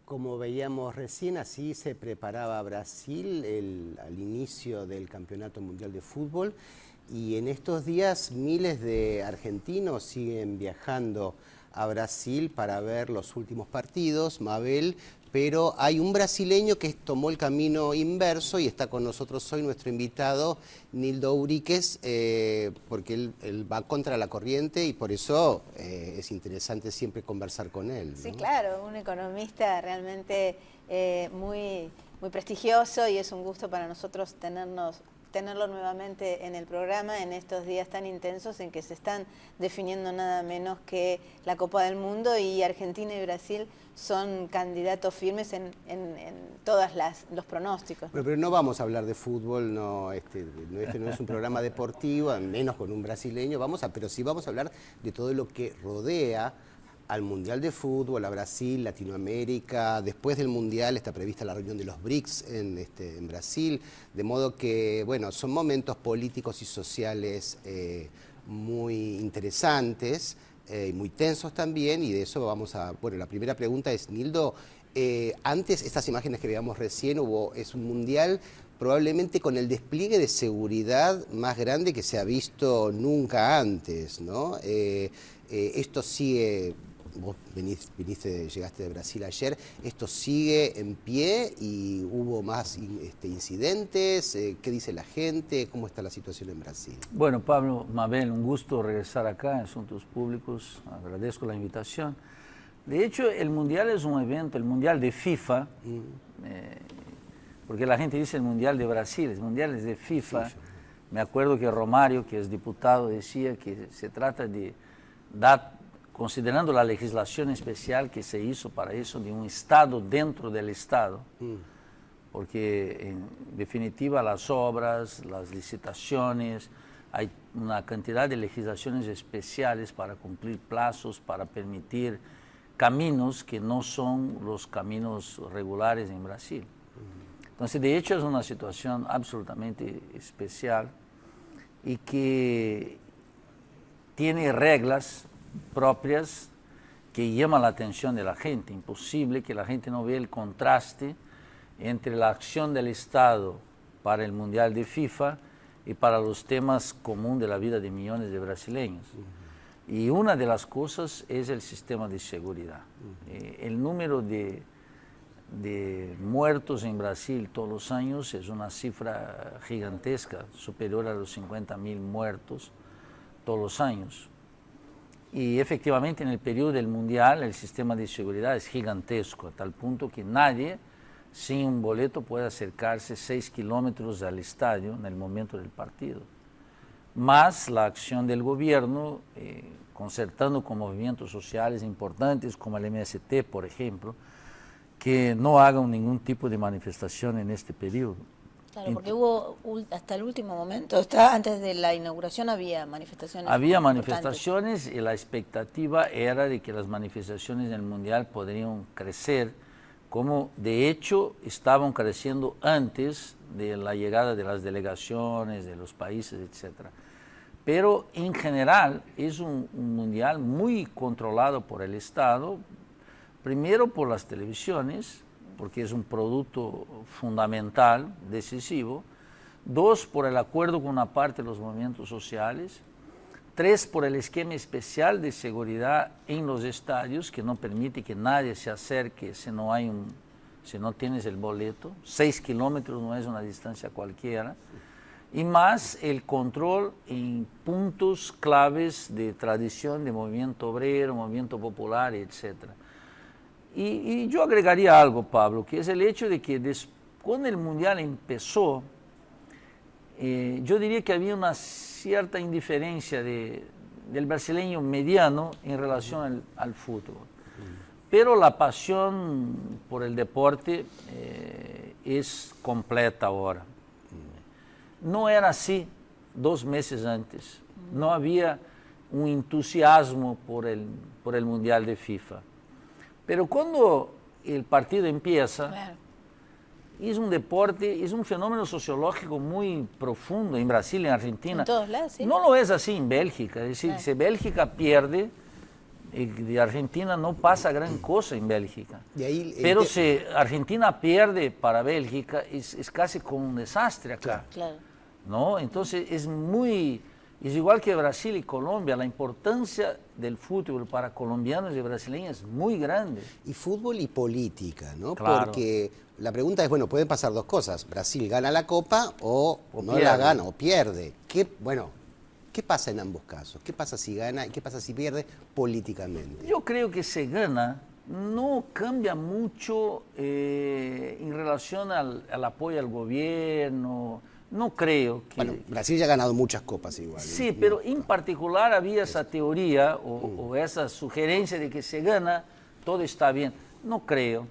Como veíamos recién, así se preparaba Brasil al inicio del Campeonato Mundial de Fútbol, y en estos días miles de argentinos siguen viajando a Brasil para ver los últimos partidos, Mabel, pero hay un brasileño que tomó el camino inverso y está con nosotros hoy nuestro invitado, Nildo Uríquez, porque él va contra la corriente y por eso es interesante siempre conversar con él, ¿no? Sí, claro, un economista realmente muy prestigioso, y es un gusto para nosotros tenerlo nuevamente en el programa en estos días tan intensos en que se están definiendo nada menos que la Copa del Mundo, y Argentina y Brasil son candidatos firmes en todos los pronósticos. Bueno, pero no vamos a hablar de fútbol, no, este no es un programa deportivo, al menos con un brasileño, pero sí vamos a hablar de todo lo que rodea al Mundial de Fútbol, a Brasil, Latinoamérica. Después del Mundial está prevista la reunión de los BRICS en Brasil, de modo que, bueno, son momentos políticos y sociales muy interesantes, muy tensos también, y de eso vamos a... Bueno, la primera pregunta es, Nildo, antes, estas imágenes que veíamos recién, es un Mundial probablemente con el despliegue de seguridad más grande que se ha visto nunca antes, ¿no? Esto sigue... Vos llegaste de Brasil ayer, ¿esto sigue en pie y hubo más incidentes? ¿Qué dice la gente? ¿Cómo está la situación en Brasil? Bueno, Pablo, Mabel, un gusto regresar acá en Asuntos Públicos, agradezco la invitación. De hecho, el Mundial es un evento, el Mundial de FIFA, porque la gente dice el Mundial de Brasil, el Mundial es de FIFA. Me acuerdo que Romário, que es diputado, decía que se trata de dar, considerando la legislación especial que se hizo para eso, de un Estado dentro del Estado, porque en definitiva las obras, las licitaciones, hay una cantidad de legislaciones especiales para cumplir plazos, para permitir caminos que no son los caminos regulares en Brasil. Entonces, de hecho, es una situación absolutamente especial y que tiene reglas propias que llaman la atención de la gente. Imposible que la gente no vea el contraste entre la acción del Estado para el Mundial de FIFA y para los temas comunes de la vida de millones de brasileños. Y una de las cosas es el sistema de seguridad. El número de muertos en Brasil todos los años es una cifra gigantesca, superior a los 50.000 muertos todos los años. Y efectivamente en el periodo del Mundial el sistema de seguridad es gigantesco, a tal punto que nadie sin un boleto puede acercarse 6 kilómetros al estadio en el momento del partido. Más la acción del gobierno, concertando con movimientos sociales importantes como el MST, por ejemplo, que no hagan ningún tipo de manifestación en este periodo. Claro, porque hubo hasta el último momento, antes de la inauguración había manifestaciones. Había manifestaciones y la expectativa era de que las manifestaciones en el Mundial podrían crecer, como de hecho estaban creciendo antes de la llegada de las delegaciones, de los países, etc. Pero en general es un Mundial muy controlado por el Estado, primero por las televisiones, porque es un producto fundamental, decisivo. 2, por el acuerdo con una parte de los movimientos sociales. 3, por el esquema especial de seguridad en los estadios, que no permite que nadie se acerque si no tienes el boleto. 6 kilómetros no es una distancia cualquiera. Y más el control en puntos claves de tradición de movimiento obrero, movimiento popular, etcétera. Y yo agregaría algo, Pablo, que es el hecho de que cuando el Mundial empezó, yo diría que había una cierta indiferencia del brasileño mediano en relación al fútbol. Pero la pasión por el deporte es completa ahora. No era así 2 meses antes. No había un entusiasmo por el Mundial de FIFA. Pero cuando el partido empieza, claro, es un deporte, es un fenómeno sociológico muy profundo en Brasil, en Argentina. En todos lados, sí. No lo es así en Bélgica. Es decir, claro, si Bélgica pierde, de Argentina no pasa gran cosa en Bélgica. De ahí, pero si Argentina pierde para Bélgica, es casi como un desastre acá. Claro. ¿No? Entonces es igual que Brasil y Colombia, la importancia del fútbol para colombianos y brasileños es muy grande. Y fútbol y política, ¿no? Claro. Porque la pregunta es, bueno, pueden pasar dos cosas. Brasil gana la Copa o no pierde. la gana o pierde. ¿Qué pasa en ambos casos? ¿Qué pasa si gana y qué pasa si pierde políticamente? Yo creo que se gana, no cambia mucho en relación al apoyo al gobierno. No creo que... Bueno, Brasil ya ha ganado muchas copas igual. Sí, pero en particular había esa teoría o esa sugerencia de que se gana, todo está bien. No creo,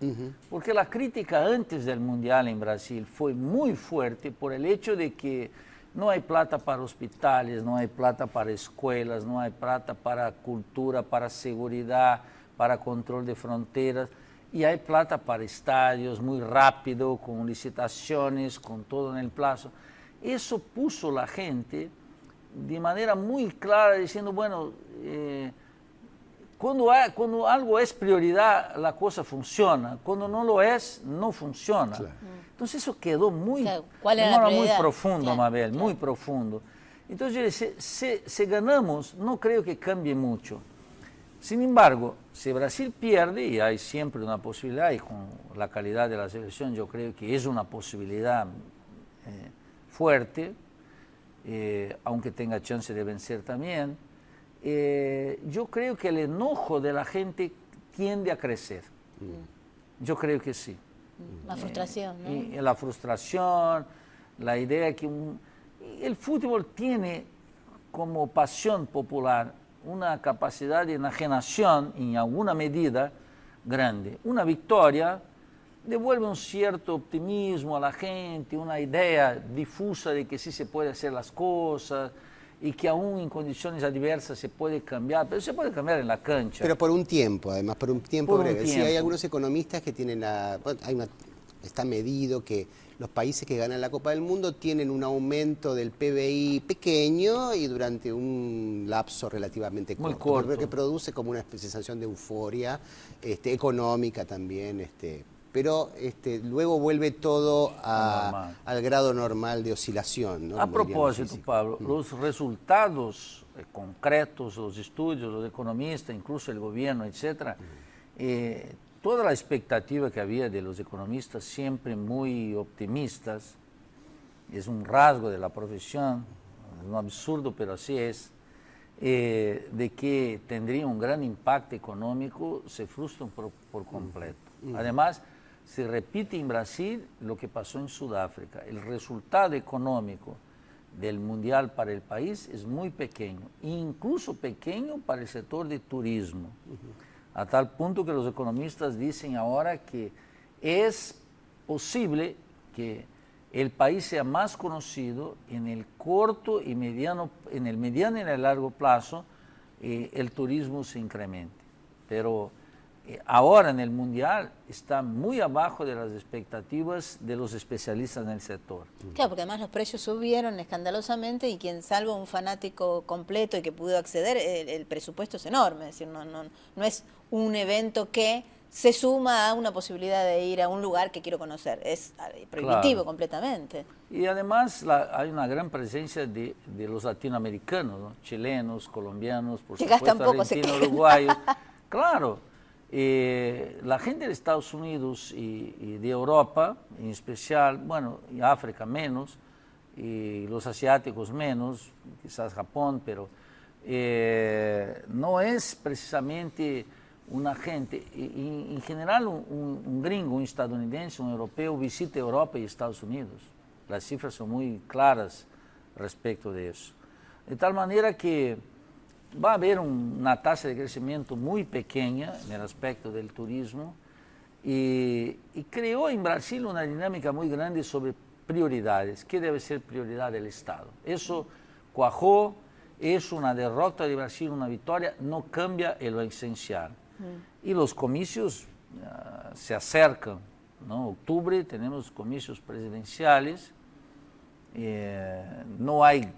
porque la crítica antes del Mundial en Brasil fue muy fuerte por el hecho de que no hay plata para hospitales, no hay plata para escuelas, no hay plata para cultura, para seguridad, para control de fronteras, y hay plata para estadios muy rápido, con licitaciones, con todo en el plazo. Eso puso la gente de manera muy clara diciendo, bueno, cuando algo es prioridad, la cosa funciona. Cuando no lo es, no funciona. Claro. Entonces eso quedó muy, muy profundo, claro, Mabel, claro, muy profundo. Entonces yo decía, si ganamos, no creo que cambie mucho. Sin embargo, si Brasil pierde, y hay siempre una posibilidad, y con la calidad de la selección yo creo que es una posibilidad fuerte, aunque tenga chance de vencer también, yo creo que el enojo de la gente tiende a crecer. Yo creo que sí. La frustración, ¿no? Y la frustración, la idea que el fútbol tiene como pasión popular una capacidad de enajenación en alguna medida grande. Una victoria devuelve un cierto optimismo a la gente, una idea difusa de que sí se puede hacer las cosas y que aún en condiciones adversas se puede cambiar, pero se puede cambiar en la cancha. Pero por un tiempo, además, por un tiempo breve. Sí, hay algunos economistas que tienen está medido que los países que ganan la Copa del Mundo tienen un aumento del PBI pequeño y durante un lapso relativamente corto. Muy corto. Que produce como una sensación de euforia económica también, pero luego vuelve todo al grado normal de oscilación, ¿no? A propósito, Pablo, los resultados concretos, los estudios, los economistas, incluso el gobierno, etcétera, toda la expectativa que había de los economistas, siempre muy optimistas, es un rasgo de la profesión, es un absurdo, pero así es, de que tendría un gran impacto económico, se frustran por completo. Además, se repite en Brasil lo que pasó en Sudáfrica. El resultado económico del Mundial para el país es muy pequeño, incluso pequeño para el sector de turismo, a tal punto que los economistas dicen ahora que es posible que el país sea más conocido en el corto y mediano, en el mediano y en el largo plazo, el turismo se incremente. Pero ahora en el Mundial está muy abajo de las expectativas de los especialistas en el sector. Claro, porque además los precios subieron escandalosamente y quien salvo un fanático completo y que pudo acceder, el presupuesto es enorme, es decir, no es un evento que se suma a una posibilidad de ir a un lugar que quiero conocer, es prohibitivo, claro, completamente. Y además hay una gran presencia de los latinoamericanos, ¿no? Chilenos, colombianos, por supuesto, argentinos, uruguayos, claro. La gente de Estados Unidos y de Europa, en especial, bueno, y África menos, y los asiáticos menos, quizás Japón, pero no es precisamente una gente, en general un gringo, un estadounidense, un europeo visita Europa y Estados Unidos. Las cifras son muy claras respecto de eso. De tal manera que va a haber una tasa de crecimiento muy pequeña en el aspecto del turismo y creó en Brasil una dinámica muy grande sobre prioridades. ¿Qué debe ser prioridad del Estado? Eso cuajó, es una derrota de Brasil, una victoria, no cambia en lo esencial. Y los comicios se acercan, ¿no? Octubre tenemos comicios presidenciales, no hay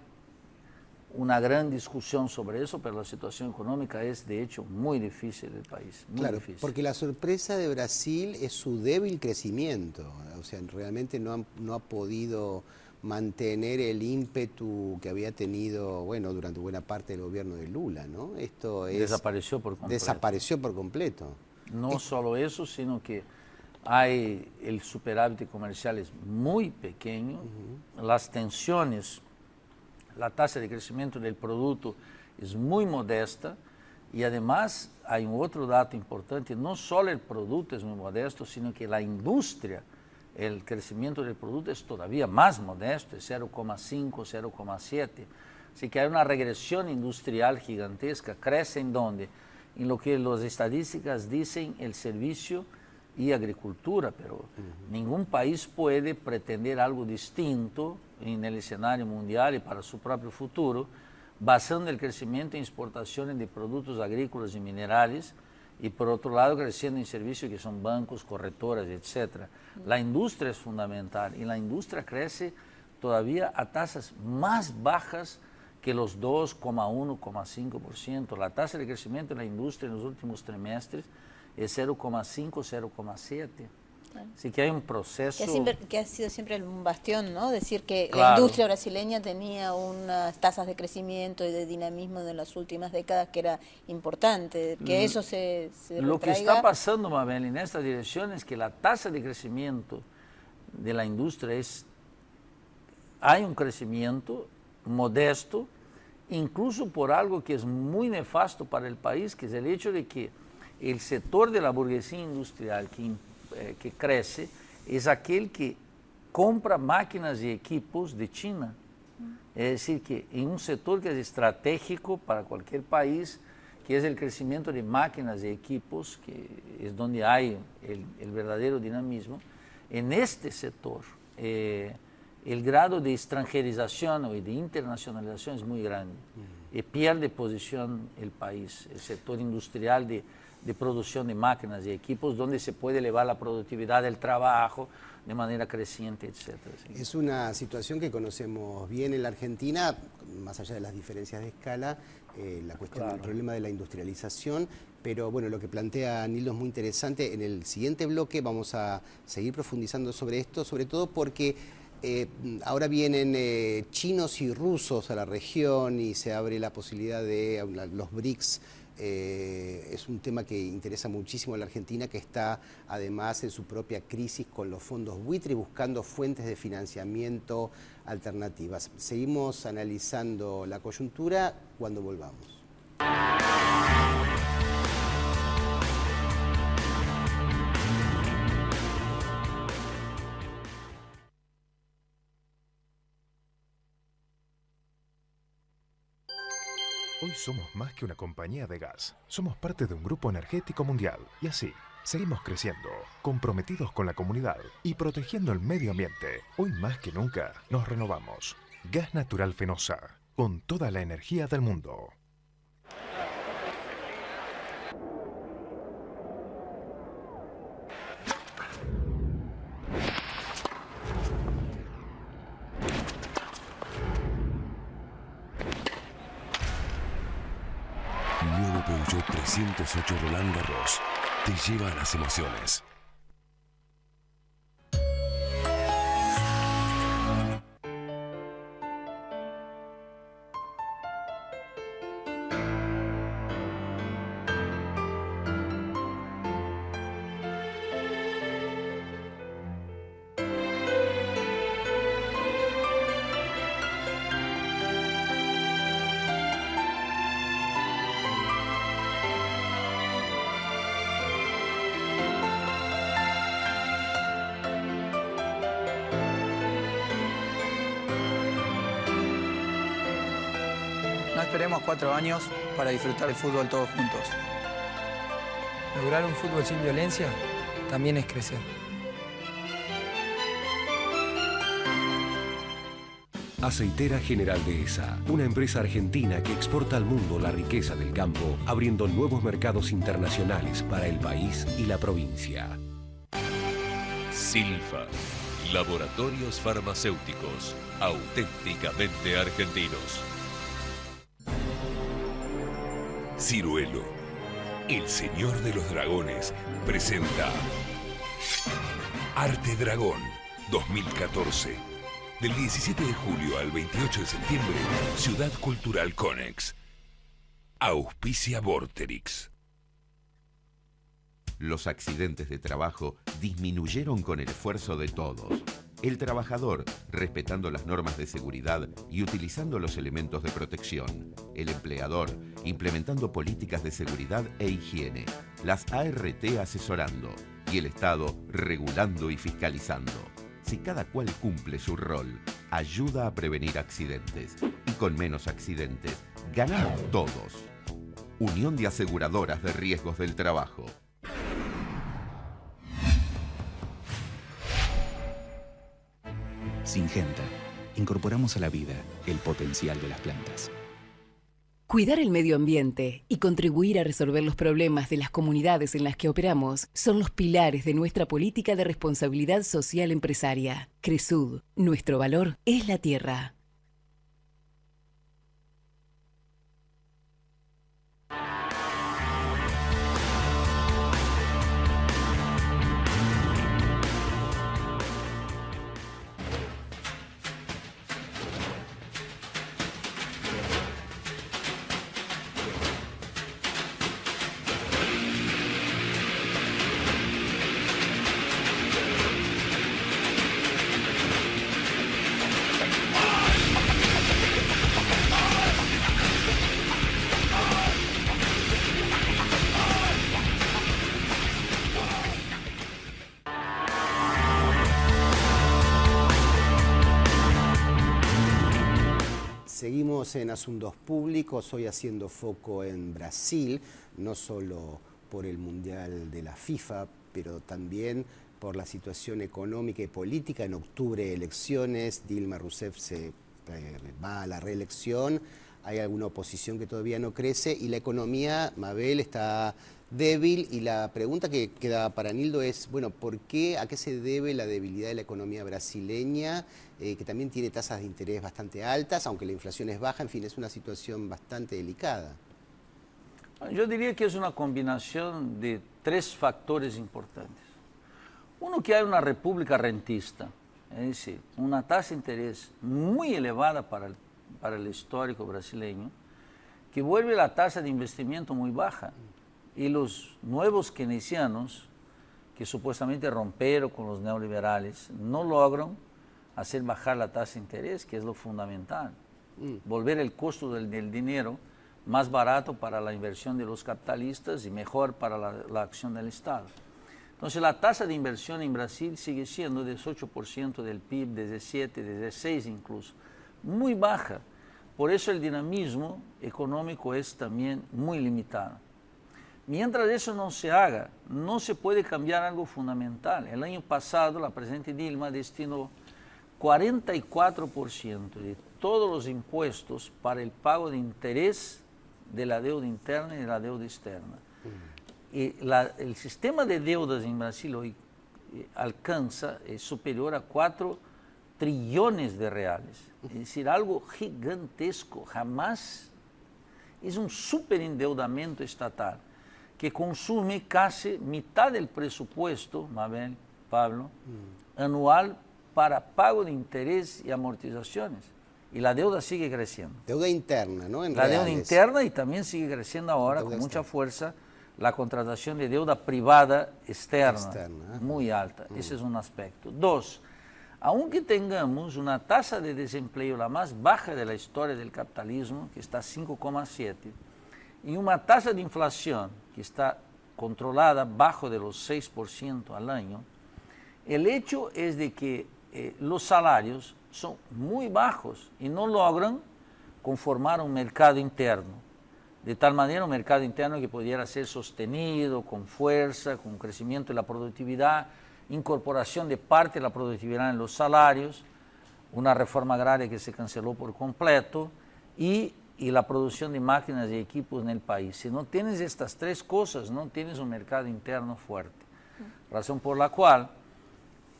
una gran discusión sobre eso, pero la situación económica es de hecho muy difícil del país. Muy claro, difícil. porque la sorpresa de Brasil es su débil crecimiento, o sea, realmente no ha podido mantener el ímpetu que había tenido, bueno, durante buena parte del gobierno de Lula, ¿no? Esto es, desapareció por completo. Desapareció por completo. No solo eso, sino que hay el superávit comercial es muy pequeño, las tensiones, la tasa de crecimiento del producto es muy modesta y además hay un otro dato importante, no solo el producto es muy modesto, sino que la industria, el crecimiento del producto es todavía más modesto, es 0,5, 0,7. Así que hay una regresión industrial gigantesca. ¿Crece en dónde? En lo que las estadísticas dicen el servicio y agricultura, pero ningún país puede pretender algo distinto en el escenario mundial y para su propio futuro, basando el crecimiento en exportaciones de productos agrícolas y minerales, y por otro lado creciendo en servicios que son bancos, corretoras, etc. La industria es fundamental y la industria crece todavía a tasas más bajas que los 2,1, 2,5%. La tasa de crecimiento de la industria en los últimos trimestres es 0,5, 0,7%. Claro. Así que hay un proceso... Que ha sido siempre un bastión, ¿no? Decir que claro, la industria brasileña tenía unas tasas de crecimiento y de dinamismo de las últimas décadas que era importante, que eso se Lo que está pasando, Mabel, en esta dirección es que la tasa de crecimiento de la industria es... Hay un crecimiento modesto, incluso por algo que es muy nefasto para el país, que es el hecho de que el sector de la burguesía industrial que crece es aquel que compra máquinas y equipos de China. Es decir, que en un sector que es estratégico para cualquier país, que es el crecimiento de máquinas y equipos, que es donde hay el verdadero dinamismo, en este sector el grado de extranjerización o de internacionalización es muy grande. Y pierde posición el país, el sector industrial de producción de máquinas y equipos, donde se puede elevar la productividad del trabajo de manera creciente, etc. ¿Sí? Es una situación que conocemos bien en la Argentina, más allá de las diferencias de escala, la cuestión del problema de la industrialización, pero bueno, lo que plantea Nildo es muy interesante. En el siguiente bloque vamos a seguir profundizando sobre esto, sobre todo porque ahora vienen chinos y rusos a la región y se abre la posibilidad de los BRICS. Es un tema que interesa muchísimo a la Argentina, que está además en su propia crisis con los fondos buitre y buscando fuentes de financiamiento alternativas. Seguimos analizando la coyuntura cuando volvamos. Hoy somos más que una compañía de gas. Somos parte de un grupo energético mundial. Y así, seguimos creciendo, comprometidos con la comunidad y protegiendo el medio ambiente. Hoy más que nunca, nos renovamos. Gas Natural Fenosa, con toda la energía del mundo. Nuevo Peugeot 308 Roland Garros te lleva a las emociones. No esperemos 4 años para disfrutar el fútbol todos juntos. Lograr un fútbol sin violencia también es crecer. Aceitera General Dehesa, una empresa argentina que exporta al mundo la riqueza del campo, abriendo nuevos mercados internacionales para el país y la provincia. Silfa, laboratorios farmacéuticos, auténticamente argentinos. Ciruelo, el señor de los dragones, presenta Arte Dragón 2014. Del 17 de julio al 28 de septiembre, Ciudad Cultural Conex. Auspicia Vorterix. Los accidentes de trabajo disminuyeron con el esfuerzo de todos. El trabajador, respetando las normas de seguridad y utilizando los elementos de protección. El empleador, implementando políticas de seguridad e higiene. Las ART asesorando. Y el Estado, regulando y fiscalizando. Si cada cual cumple su rol, ayuda a prevenir accidentes. Y con menos accidentes, ganamos todos. Unión de Aseguradoras de Riesgos del Trabajo. Syngenta. Incorporamos a la vida el potencial de las plantas. Cuidar el medio ambiente y contribuir a resolver los problemas de las comunidades en las que operamos son los pilares de nuestra política de responsabilidad social empresaria. Cresud, nuestro valor es la tierra. Seguimos en Asuntos Públicos, hoy haciendo foco en Brasil, no solo por el Mundial de la FIFA, pero también por la situación económica y política. En octubre elecciones, Dilma Rousseff se va a la reelección, hay alguna oposición que todavía no crece y la economía, Mabel, está débil, y la pregunta que queda para Nildo es, bueno, ¿a qué se debe la debilidad de la economía brasileña, que también tiene tasas de interés bastante altas, aunque la inflación es baja? En fin, es una situación bastante delicada. Yo diría que es una combinación de tres factores importantes. Uno, que hay una república rentista, es decir, una tasa de interés muy elevada para el histórico brasileño, que vuelve la tasa de investimiento muy baja. Y los nuevos keynesianos, que supuestamente rompieron con los neoliberales, no logran hacer bajar la tasa de interés, que es lo fundamental. Volver el costo del dinero más barato para la inversión de los capitalistas y mejor para la acción del Estado. Entonces la tasa de inversión en Brasil sigue siendo de 18% del PIB, desde 7, desde 6 incluso, muy baja. Por eso el dinamismo económico es también muy limitado. Mientras eso no se haga, no se puede cambiar algo fundamental. El año pasado la presidenta Dilma destinó 44% de todos los impuestos para el pago de interés de la deuda interna y de la deuda externa. Y el sistema de deudas en Brasil hoy alcanza, es superior a 4 trillones de reales. Es decir, algo gigantesco. Jamás es un superendeudamiento estatal que consume casi mitad del presupuesto, Mabel, Pablo, anual para pago de interés y amortizaciones. Y la deuda sigue creciendo. Deuda interna, ¿no? La deuda interna, y también sigue creciendo ahora con mucha fuerza la contratación de deuda privada externa. Muy alta. Ese es un aspecto. Dos, aunque tengamos una tasa de desempleo la más baja de la historia del capitalismo, que está 5,7, y una tasa de inflación que está controlada bajo de los 6% al año, el hecho es de que los salarios son muy bajos y no logran conformar un mercado interno, de tal manera un mercado interno que pudiera ser sostenido con fuerza, con crecimiento de la productividad, incorporación de parte de la productividad en los salarios, una reforma agraria que se canceló por completo y la producción de máquinas y equipos en el país. Si no tienes estas tres cosas, no tienes un mercado interno fuerte. Razón por la cual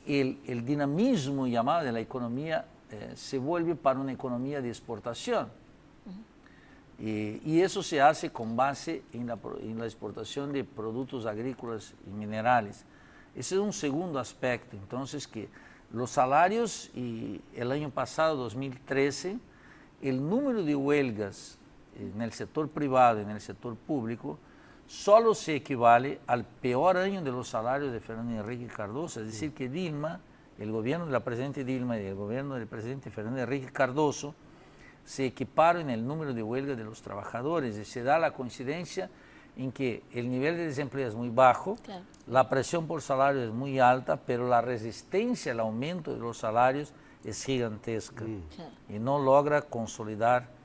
el dinamismo llamado de la economía se vuelve para una economía de exportación. Y eso se hace con base en la exportación de productos agrícolas y minerales. Ese es un segundo aspecto. Entonces, que los salarios, y el año pasado, 2013, el número de huelgas en el sector privado y en el sector público solo se equivale al peor año de los salarios de Fernando Henrique Cardoso. Es decir, que Dilma, el gobierno de la presidenta Dilma y el gobierno del presidente Fernando Henrique Cardoso se equiparon en el número de huelgas de los trabajadores, y se da la coincidencia en que el nivel de desempleo es muy bajo, claro, la presión por salario es muy alta, pero la resistencia al aumento de los salarios es gigantesca, claro, y no logra consolidar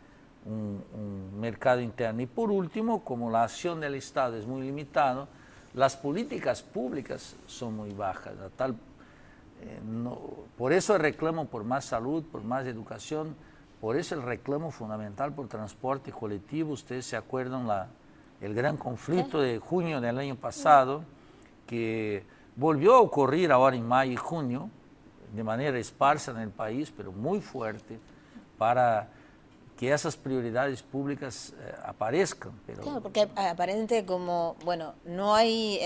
un mercado interno. Y por último, como la acción del Estado es muy limitada, las políticas públicas son muy bajas. Por eso el reclamo por más salud, por más educación, por eso el reclamo fundamental por transporte colectivo. Ustedes se acuerdan el gran conflicto de junio del año pasado, que volvió a ocurrir ahora en mayo y junio, de manera esparsa en el país, pero muy fuerte, para que esas prioridades públicas aparezcan. Pero... Claro, porque aparentemente como, bueno, no hay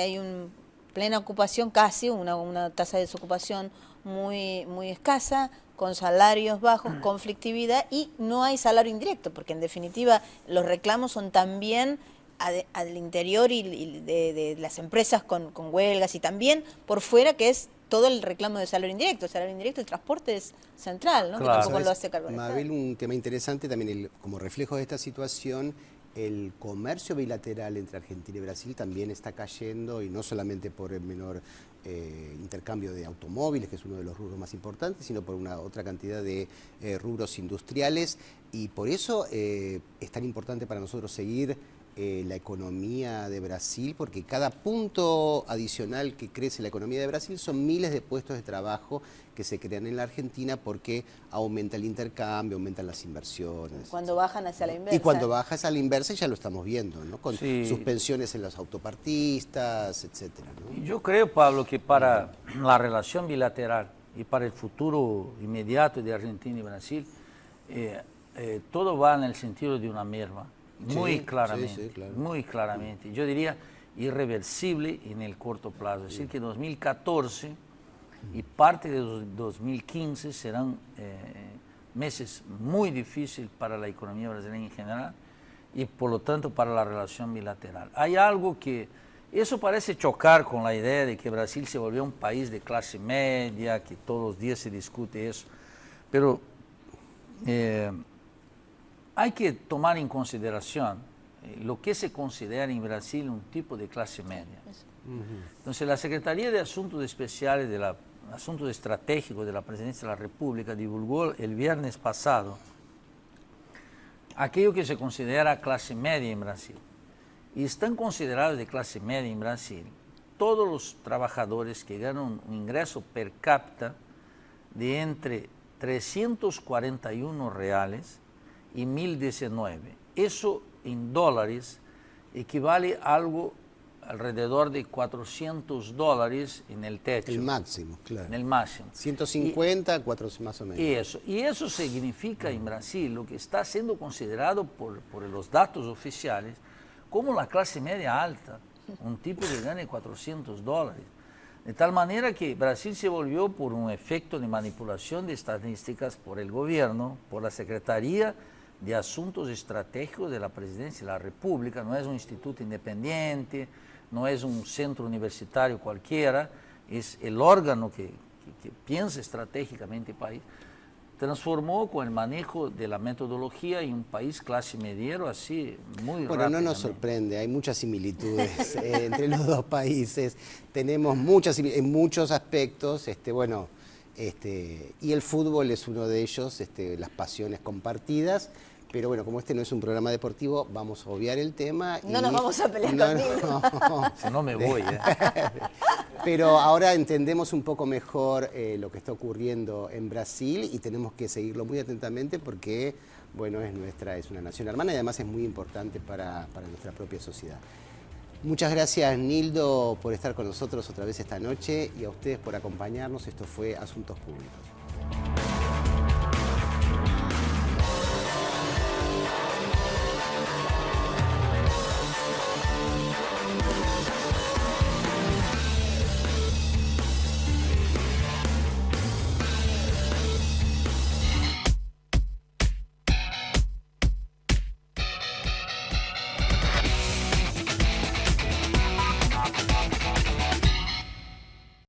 plena ocupación casi, una tasa de desocupación muy escasa, con salarios bajos, conflictividad, y no hay salario indirecto, porque en definitiva los reclamos son también al interior y de las empresas con huelgas, y también por fuera, que es todo el reclamo de salario indirecto. El salario indirecto, el transporte es central, ¿no? Claro. Que tampoco lo hace cargo. Mabel, un tema interesante también, como reflejo de esta situación, el comercio bilateral entre Argentina y Brasil también está cayendo, y no solamente por el menor intercambio de automóviles, que es uno de los rubros más importantes, sino por una otra cantidad de rubros industriales, y por eso es tan importante para nosotros seguir la economía de Brasil, porque cada punto adicional que crece la economía de Brasil son miles de puestos de trabajo que se crean en la Argentina, porque aumenta el intercambio, aumentan las inversiones. Cuando bajan hacia la inversa. Y cuando bajas a la inversa ya lo estamos viendo, ¿no? Con suspensiones en los autopartistas, etcétera, ¿no? Yo creo, Pablo, que para la relación bilateral y para el futuro inmediato de Argentina y Brasil, todo va en el sentido de una merma. Muy claramente, claro, muy claramente. Yo diría irreversible en el corto plazo. Es decir, que 2014 y parte de 2015 serán meses muy difíciles para la economía brasileña en general, y por lo tanto para la relación bilateral. Hay algo que, eso parece chocar con la idea de que Brasil se volvió un país de clase media, que todos los días se discute eso, pero hay que tomar en consideración lo que se considera en Brasil un tipo de clase media. Entonces, la Secretaría de Asuntos Especiales, Asuntos Estratégicos de la Presidencia de la República, divulgó el viernes pasado aquello que se considera clase media en Brasil. Y están considerados de clase media en Brasil todos los trabajadores que ganan un ingreso per cápita de entre 341 reales y 1.019. Eso en dólares equivale a algo alrededor de $400 en el techo. El máximo, claro. En el máximo. 150, 400 más o menos. Y eso significa en Brasil lo que está siendo considerado por los datos oficiales como la clase media alta, un tipo que gane $400. De tal manera que Brasil se volvió, por un efecto de manipulación de estadísticas por el gobierno, por la Secretaría de Asuntos Estratégicos de la Presidencia de la República, no es un instituto independiente, no es un centro universitario cualquiera, es el órgano que piensa estratégicamente el país, transformó con el manejo de la metodología en un país clase mediero así muy rápido. Bueno, no nos sorprende, hay muchas similitudes entre los dos países, tenemos muchas en muchos aspectos, y el fútbol es uno de ellos, las pasiones compartidas. Pero bueno, como este no es un programa deportivo, vamos a obviar el tema. No nos vamos a pelear conmigo. Si no me voy. Pero ahora entendemos un poco mejor lo que está ocurriendo en Brasil, y tenemos que seguirlo muy atentamente porque, bueno, es una nación hermana, y además es muy importante para nuestra propia sociedad. Muchas gracias, Nildo, por estar con nosotros otra vez esta noche, y a ustedes por acompañarnos. Esto fue Asuntos Públicos.